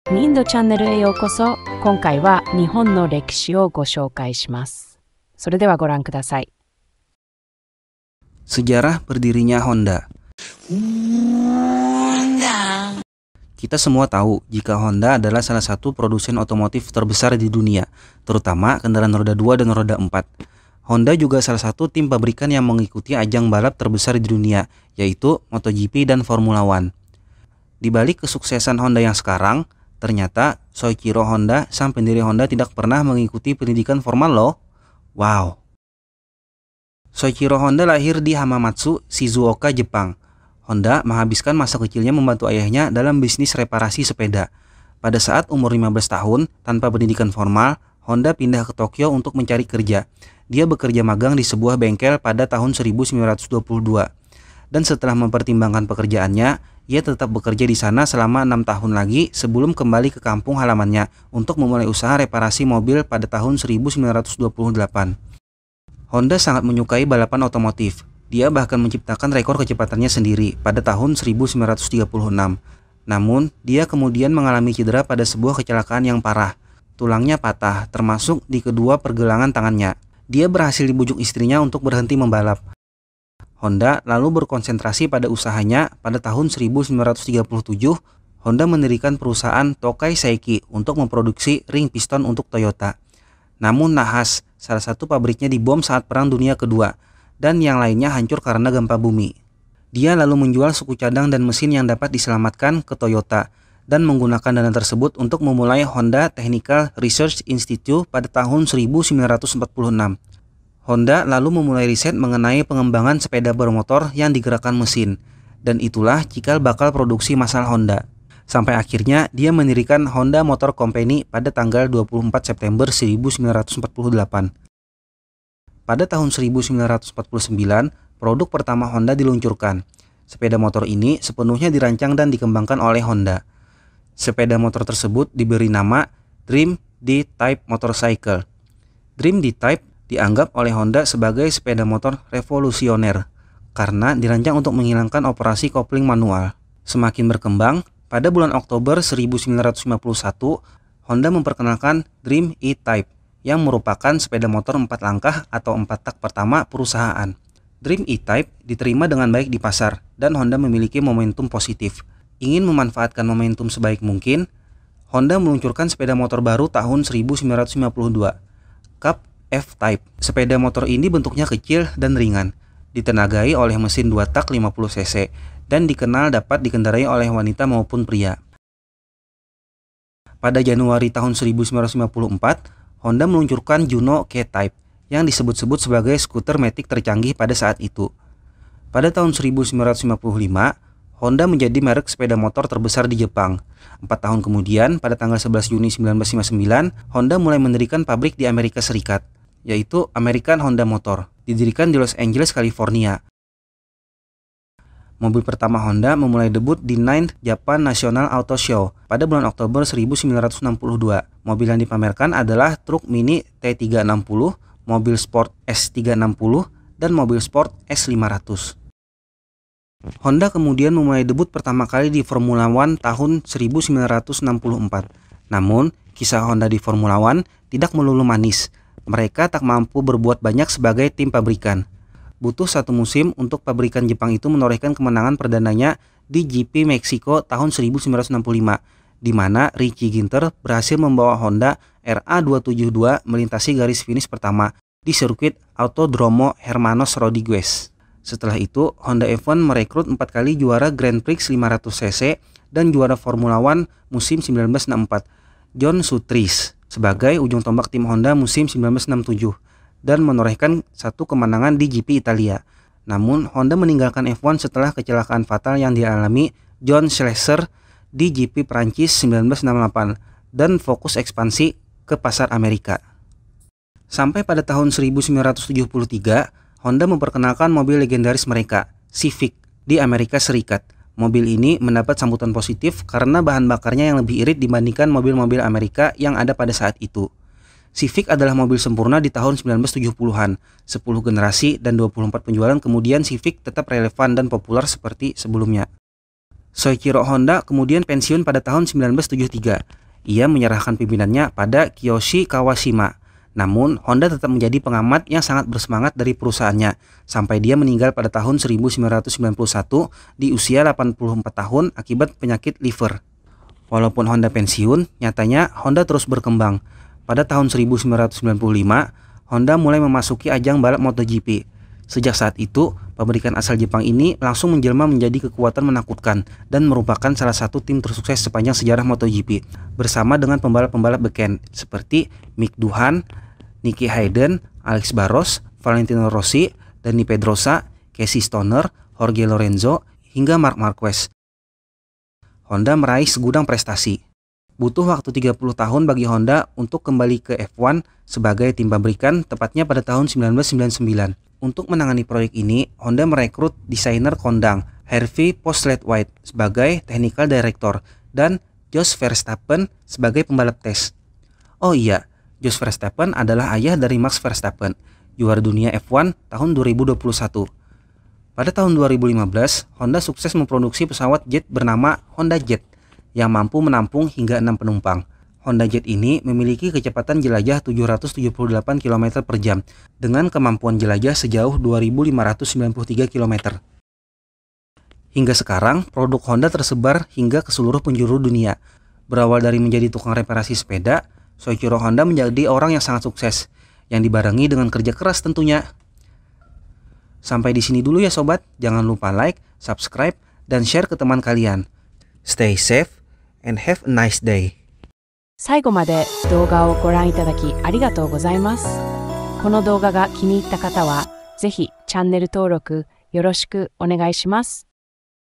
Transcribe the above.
ミンドチャンネルへようこそ。今回は日本の歴史をご紹介します。それではご覧ください。Sejarah berdirinya Honda. Kita semua tahu jika Honda adalah salah satu produsen otomotif terbesar di dunia, terutama kendaraan roda 2 dan roda 4. Honda juga salah satu tim pabrikan yang mengikuti ajang balap terbesar di dunia, yaitu MotoGP dan Formula One. Di balik kesuksesan Honda yang sekarang, ternyata Soichiro Honda, sang pendiri Honda, tidak pernah mengikuti pendidikan formal loh. Wow. Soichiro Honda lahir di Hamamatsu, Shizuoka, Jepang. Honda menghabiskan masa kecilnya membantu ayahnya dalam bisnis reparasi sepeda. Pada saat umur 15 tahun, tanpa pendidikan formal, Honda pindah ke Tokyo untuk mencari kerja. Dia bekerja magang di sebuah bengkel pada tahun 1922. Dan setelah mempertimbangkan pekerjaannya, ia tetap bekerja di sana selama 6 tahun lagi sebelum kembali ke kampung halamannya untuk memulai usaha reparasi mobil pada tahun 1928. Honda sangat menyukai balapan otomotif. Dia bahkan menciptakan rekor kecepatannya sendiri pada tahun 1936. Namun, dia kemudian mengalami cedera pada sebuah kecelakaan yang parah. Tulangnya patah, termasuk di kedua pergelangan tangannya. Dia berhasil dibujuk istrinya untuk berhenti membalap. Honda lalu berkonsentrasi pada usahanya. Pada tahun 1937, Honda mendirikan perusahaan Tokai Seiki untuk memproduksi ring piston untuk Toyota. Namun nahas, salah satu pabriknya dibom saat Perang Dunia Kedua, dan yang lainnya hancur karena gempa bumi. Dia lalu menjual suku cadang dan mesin yang dapat diselamatkan ke Toyota, dan menggunakan dana tersebut untuk memulai Honda Technical Research Institute pada tahun 1946. Honda lalu memulai riset mengenai pengembangan sepeda bermotor yang digerakkan mesin, dan itulah cikal bakal produksi massal Honda. Sampai akhirnya dia mendirikan Honda Motor Company pada tanggal 24 September 1948. Pada tahun 1949, produk pertama Honda diluncurkan. Sepeda motor ini sepenuhnya dirancang dan dikembangkan oleh Honda. Sepeda motor tersebut diberi nama Dream D-Type Motorcycle. Dream D-Type dianggap oleh Honda sebagai sepeda motor revolusioner karena dirancang untuk menghilangkan operasi kopling manual. Semakin berkembang, pada bulan Oktober 1951, Honda memperkenalkan Dream E-Type yang merupakan sepeda motor 4 langkah atau 4 tak pertama perusahaan. Dream E-Type diterima dengan baik di pasar dan Honda memiliki momentum positif. Ingin memanfaatkan momentum sebaik mungkin, Honda meluncurkan sepeda motor baru tahun 1952, Cup F-Type. Sepeda motor ini bentuknya kecil dan ringan, ditenagai oleh mesin 2 tak 50 cc, dan dikenal dapat dikendarai oleh wanita maupun pria. Pada Januari tahun 1954, Honda meluncurkan Juno K-Type yang disebut-sebut sebagai skuter matic tercanggih pada saat itu. Pada tahun 1955, Honda menjadi merek sepeda motor terbesar di Jepang. 4 tahun kemudian, pada tanggal 11 Juni 1959, Honda mulai mendirikan pabrik di Amerika Serikat, yaitu American Honda Motor, didirikan di Los Angeles, California. Mobil pertama Honda memulai debut di 9th Japan National Auto Show pada bulan Oktober 1962. Mobil yang dipamerkan adalah truk mini T360, mobil sport S360, dan mobil sport S500. Honda kemudian memulai debut pertama kali di Formula One tahun 1964. Namun, kisah Honda di Formula One tidak melulu manis. Mereka tak mampu berbuat banyak sebagai tim pabrikan. Butuh 1 musim untuk pabrikan Jepang itu menorehkan kemenangan perdananya di GP Meksiko tahun 1965, di mana Ricky Ginter berhasil membawa Honda RA272 melintasi garis finish pertama di sirkuit Autodromo Hermanos Rodriguez. Setelah itu, Honda F1 merekrut 4 kali juara Grand Prix 500cc dan juara Formula One musim 1964, John Surtees, sebagai ujung tombak tim Honda musim 1967, dan menorehkan 1 kemenangan di GP Italia. Namun, Honda meninggalkan F1 setelah kecelakaan fatal yang dialami John Schlesser di GP Prancis 1968 dan fokus ekspansi ke pasar Amerika. Sampai pada tahun 1973, Honda memperkenalkan mobil legendaris mereka, Civic, di Amerika Serikat. Mobil ini mendapat sambutan positif karena bahan bakarnya yang lebih irit dibandingkan mobil-mobil Amerika yang ada pada saat itu. Civic adalah mobil sempurna di tahun 1970-an, 10 generasi dan 24 penjualan kemudian Civic tetap relevan dan populer seperti sebelumnya. Soichiro Honda kemudian pensiun pada tahun 1973. Ia menyerahkan pimpinannya pada Kiyoshi Kawashima. Namun, Honda tetap menjadi pengamat yang sangat bersemangat dari perusahaannya, sampai dia meninggal pada tahun 1991 di usia 84 tahun akibat penyakit liver. Walaupun Honda pensiun, nyatanya Honda terus berkembang. Pada tahun 1995, Honda mulai memasuki ajang balap MotoGP. Sejak saat itu, pabrikan asal Jepang ini langsung menjelma menjadi kekuatan menakutkan dan merupakan salah satu tim tersukses sepanjang sejarah MotoGP, bersama dengan pembalap-pembalap beken seperti Mick Doohan, Nicky Hayden, Alex Barros, Valentino Rossi, Dani Pedrosa, Casey Stoner, Jorge Lorenzo, hingga Marc Marquez. Honda meraih segudang prestasi. Butuh waktu 30 tahun bagi Honda untuk kembali ke F1 sebagai tim pabrikan, tepatnya pada tahun 1999. Untuk menangani proyek ini, Honda merekrut desainer kondang Harvey Postlethwaite sebagai technical director dan Jos Verstappen sebagai pembalap tes. Oh iya, Jos Verstappen adalah ayah dari Max Verstappen, juara dunia F1 tahun 2021. Pada tahun 2015, Honda sukses memproduksi pesawat jet bernama Honda Jet yang mampu menampung hingga 6 penumpang. Honda Jet ini memiliki kecepatan jelajah 778 km per jam dengan kemampuan jelajah sejauh 2.593 km. Hingga sekarang, produk Honda tersebar hingga ke seluruh penjuru dunia. Berawal dari menjadi tukang reparasi sepeda, Soichiro Honda menjadi orang yang sangat sukses, yang dibarengi dengan kerja keras tentunya. Sampai di sini dulu ya sobat, jangan lupa like, subscribe, dan share ke teman kalian. Stay safe and have a nice day. 最後まで動画をご覧いただきありがとうございます。この動画が気に入った方は、ぜひチャンネル登録よろしくお願いします。